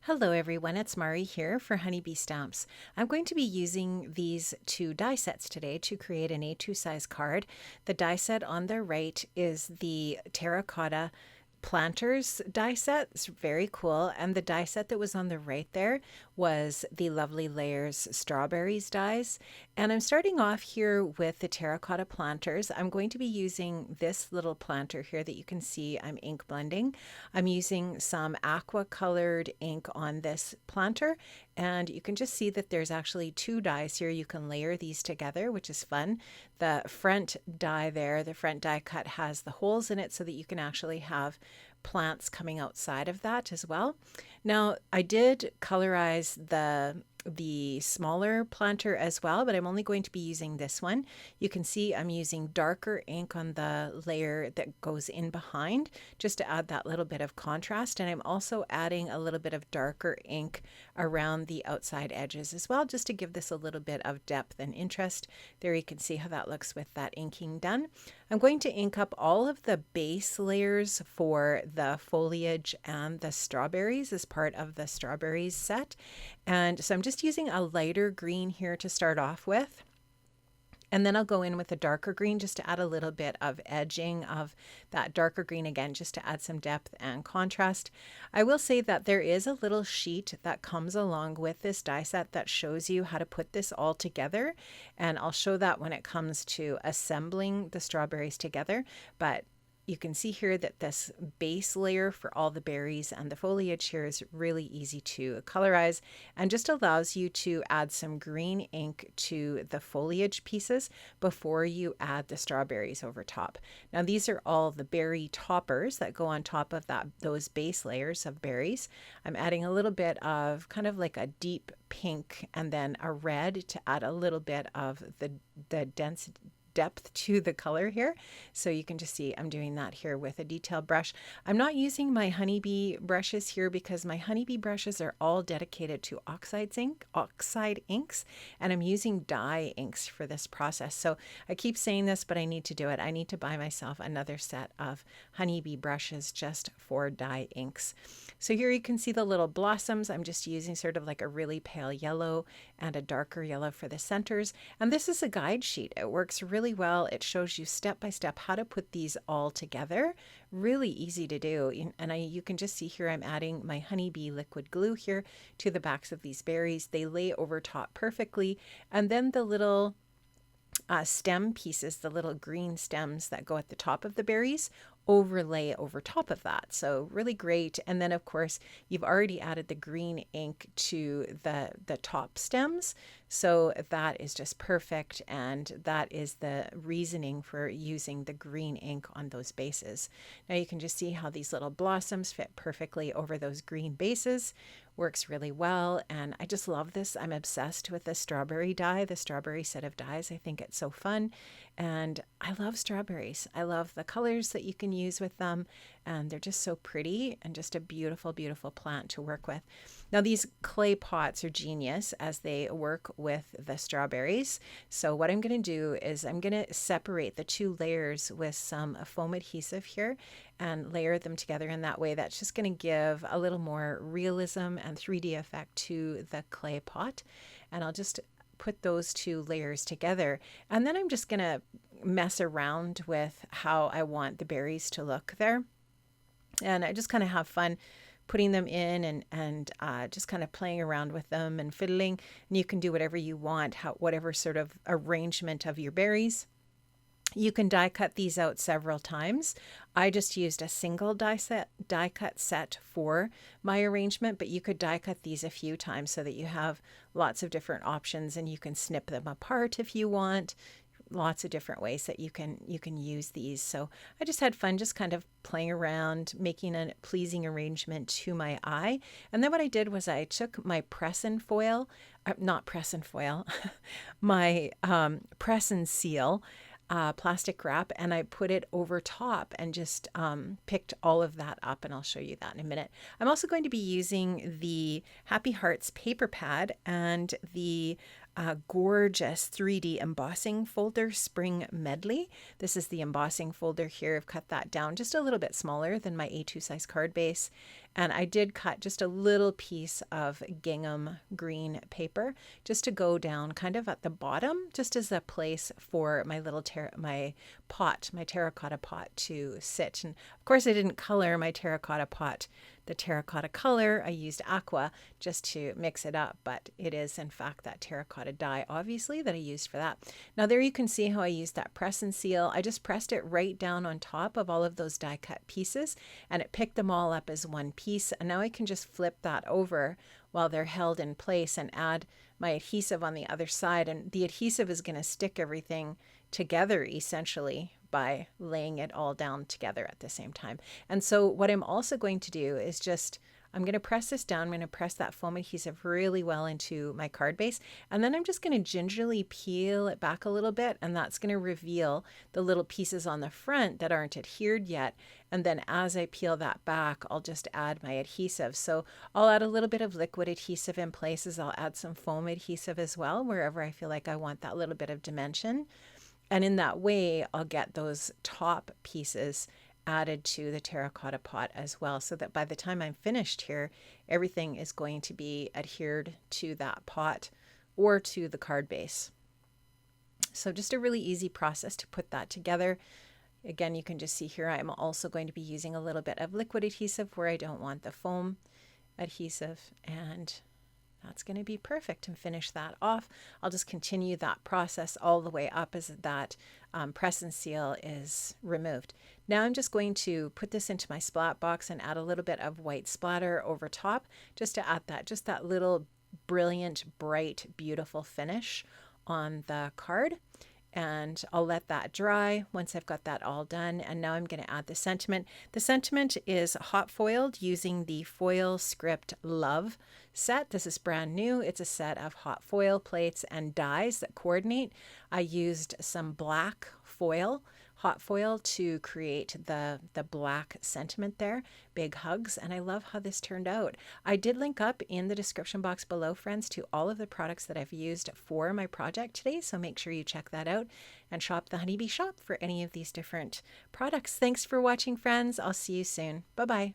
Hello everyone, it's Mari here for Honeybee Stamps. I'm going to be using these two die sets today to create an A2 size card. The die set on the right is the Terracotta Planters die set. It's very cool. And the die set that was on the right there was the Lovely Layers Strawberries dies. And I'm starting off here with the Terracotta Planters. I'm going to be using this little planter here that you can see I'm ink blending. I'm using some aqua colored ink on this planter, and you can just see that there's actually two dies here. You can layer these together, which is fun. The front die there, the front die cut has the holes in it so that you can actually have plants coming outside of that as well. Now, I did colorize the smaller planter as well, but I'm only going to be using this one. You can see I'm using darker ink on the layer that goes in behind just to add that little bit of contrast, and I'm also adding a little bit of darker ink around the outside edges as well, just to give this a little bit of depth and interest. There you can see how that looks with that inking done. I'm going to ink up all of the base layers for the foliage and the strawberries as part of the strawberries set. And so I'm just using a lighter green here to start off with. And then I'll go in with a darker green just to add a little bit of edging of that darker green again, just to add some depth and contrast. I will say that there is a little sheet that comes along with this die set that shows you how to put this all together. And I'll show that when it comes to assembling the strawberries together. But you can see here that this base layer for all the berries and the foliage here is really easy to colorize and just allows you to add some green ink to the foliage pieces before you add the strawberries over top. Now these are all the berry toppers that go on top of those base layers of berries. I'm adding a little bit of kind of like a deep pink and then a red to add a little bit of the dense depth to the color here. So you can just see I'm doing that here with a detail brush. I'm not using my honeybee brushes here because my honeybee brushes are all dedicated to oxide inks, and I'm using dye inks for this process. So I keep saying this, but I need to do it. I need to buy myself another set of honeybee brushes just for dye inks. So here you can see the little blossoms. I'm just using sort of like a really pale yellow and a darker yellow for the centers. And this is a guide sheet. It works really well. It shows you step by step how to put these all together. Really easy to do. And you can just see here I'm adding my honeybee liquid glue here to the backs of these berries. They lay over top perfectly. And then the little stem pieces, the little green stems that go at the top of the berries, overlay over top of that. So really great. And then of course you've already added the green ink to the top stems. So that is just perfect. And that is the reasoning for using the green ink on those bases. Now you can just see how these little blossoms fit perfectly over those green bases. Works really well. And I just love this. I'm obsessed with the strawberry die, the strawberry set of dies. I think it's so fun. And I love strawberries. I love the colors that you can use with them. And they're just so pretty and just a beautiful, beautiful plant to work with. Now these clay pots are genius as they work with the strawberries. So what I'm going to do is I'm going to separate the two layers with some foam adhesive here and layer them together in that way. That's just going to give a little more realism and 3D effect to the clay pot. And I'll just put those two layers together. And then I'm just going to mess around with how I want the berries to look there. And I just kind of have fun putting them in and just kind of playing around with them and fiddling. And you can do whatever you want, whatever sort of arrangement of your berries. You can die cut these out several times. I just used a single die cut set for my arrangement, but you could die cut these a few times so that you have lots of different options and you can snip them apart if you want. Lots of different ways that you can use these. So I just had fun just kind of playing around, making a pleasing arrangement to my eye. And then what I did was I took my press and my press and seal plastic wrap, and I put it over top and just picked all of that up, and I'll show you that in a minute. I'm also going to be using the Happy Hearts paper pad and the a gorgeous 3D embossing folder spring medley. This is the embossing folder here. I've cut that down just a little bit smaller than my A2 size card base. And I did cut just a little piece of gingham green paper just to go down kind of at the bottom, just as a place for my little my terracotta pot to sit. And of course I didn't color my terracotta pot the terracotta color. I used aqua just to mix it up, but it is in fact that terracotta dye, obviously, that I used for that. Now there you can see how I used that press and seal. I just pressed it right down on top of all of those die cut pieces, and it picked them all up as one piece. And now I can just flip that over while they're held in place and add my adhesive on the other side. And the adhesive is going to stick everything together essentially by laying it all down together at the same time. And so what I'm also going to do is I'm going to press this down. I'm going to press that foam adhesive really well into my card base. And then I'm just going to gingerly peel it back a little bit. And that's going to reveal the little pieces on the front that aren't adhered yet. And then as I peel that back, I'll just add my adhesive. So I'll add a little bit of liquid adhesive in places. I'll add some foam adhesive as well, wherever I feel like I want that little bit of dimension. And in that way, I'll get those top pieces added to the terracotta pot as well, so that by the time I'm finished here, everything is going to be adhered to that pot or to the card base. So just a really easy process to put that together. Again, you can just see here, I'm also going to be using a little bit of liquid adhesive where I don't want the foam adhesive, and that's going to be perfect and finish that off. I'll just continue that process all the way up as that press and seal is removed. Now I'm just going to put this into my splat box and add a little bit of white splatter over top just to add that little brilliant, bright, beautiful finish on the card. And I'll let that dry once I've got that all done. And now I'm going to add the sentiment. The sentiment is hot foiled using the Foil Script Love set. This is brand new. It's a set of hot foil plates and dies that coordinate. I used some black foil, hot foil, to create the black sentiment there. Big hugs. And I love how this turned out. I did link up in the description box below, friends, to all of the products that I've used for my project today. So make sure you check that out and shop the Honeybee shop for any of these different products. Thanks for watching, friends. I'll see you soon. Bye-bye.